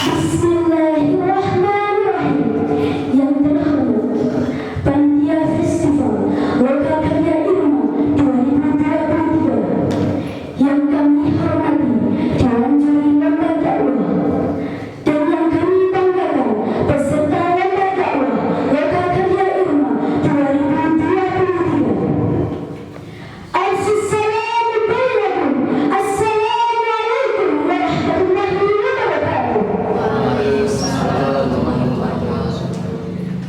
Bismillahirrahmanirrahim. Yang terhormat Panitia Festival Lokal Karya Irma 2023, yang kami hormati Dewan Juri Lomba Dakwah, dan yang kami banggakan peserta Lomba Dakwah Lokal Karya Irma 2023. Assalamualaikum warahmatullahi wabarakatuh.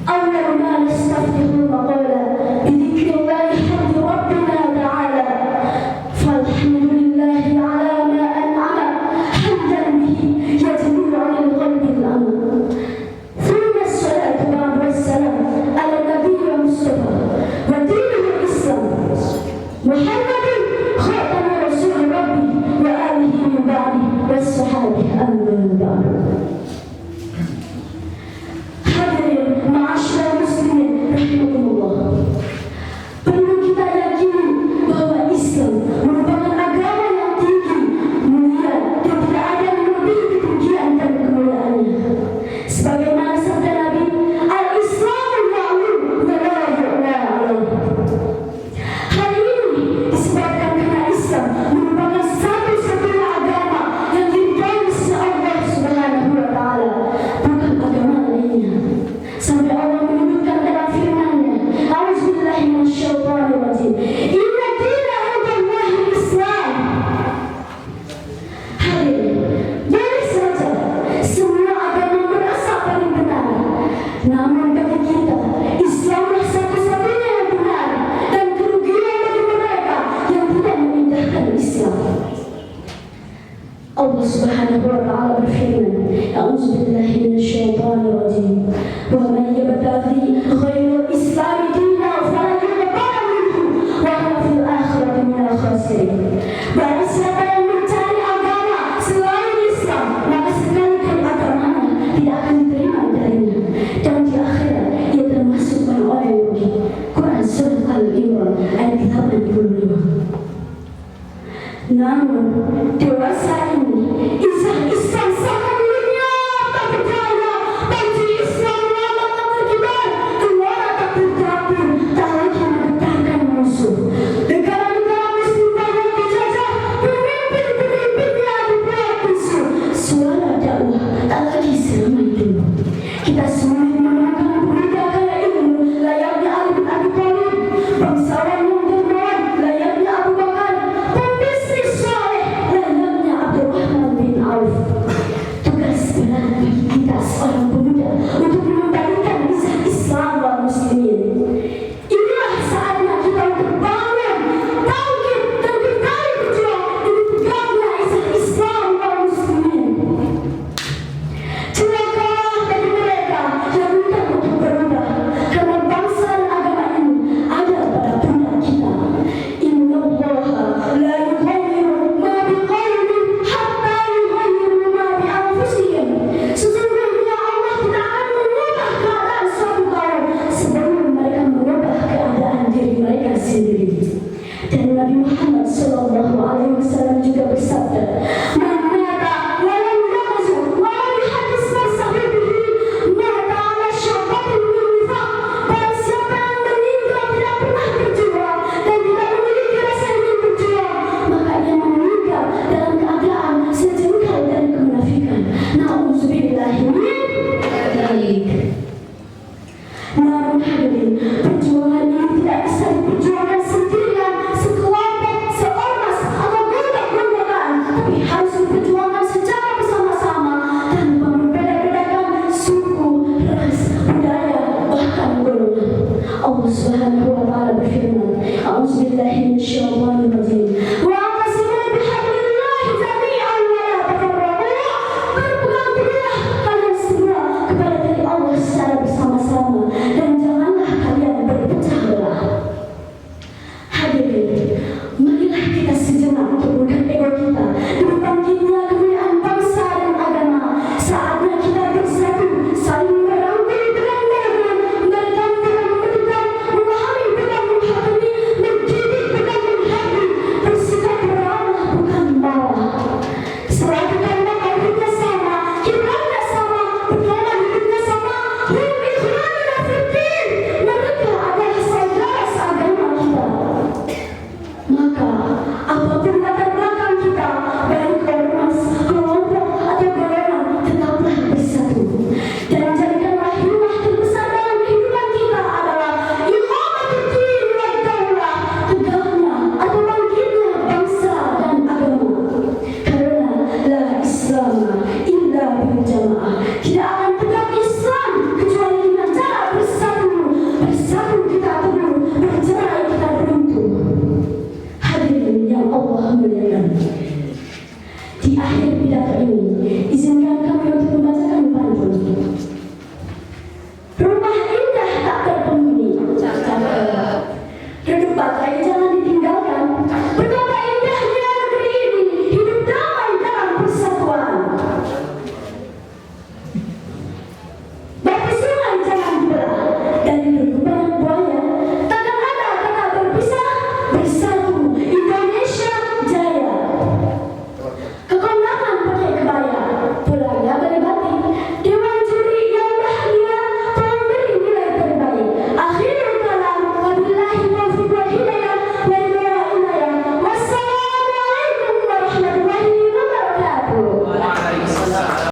أول ما نستفتح مقالة بذكر الله حمد ربنا تعالى، فالحمد لله على ما أنعم حمدا به يدل على القلب الأمر، ثم الصلاة بعد والسلام على النبي المصطفى ودينه الإسلام محمد خاتم رسول ربي وآله من بعده والصحابة أما بعد. Hadirin ma'asyiral muslimin rahimakumullah, perlu kita yakini bahwa Islam merupakan agama yang tinggi, mulia, dan tidak ada yang melebihi ketinggian dan kemuliaannya. Sebagaimana sabda Nabi, al-Islamu ya'lu wa la yu'la alaih. Hal ini disebabkan karena Islam merupakan satu-satunya agama yang diridhai Allah Subhanahu wa Ta'ala, bukan agama lainnya. Sampai Allah menyebutkan dalam firman-Nya, A'udzubillahi minasyaitonir rajim, Inna dina 'indallahi Islam. Hadirin, boleh saja semua agama merasa paling benar, namun bagi kita Islamlah satu-satunya yang benar, dan kerugian bagi mereka yang tidak mengindahkan Islam. Allah Subhanahu wa Ta'ala berfirman, A'udzubillahi minasyaitonir rajim, wa man yabtaghi ghairal Islam dinan falan yuqbala minhu wa huwa fil akhirati minal khasirin. Barang siapa yang mencari agama selain Islam, maka sekali-kali agamanya tidak akan diterima darinya, dan di akhirat ia termasuk orang-orang yang rugi. Quran Surah Al-Imran ayat 85. Namun dewasa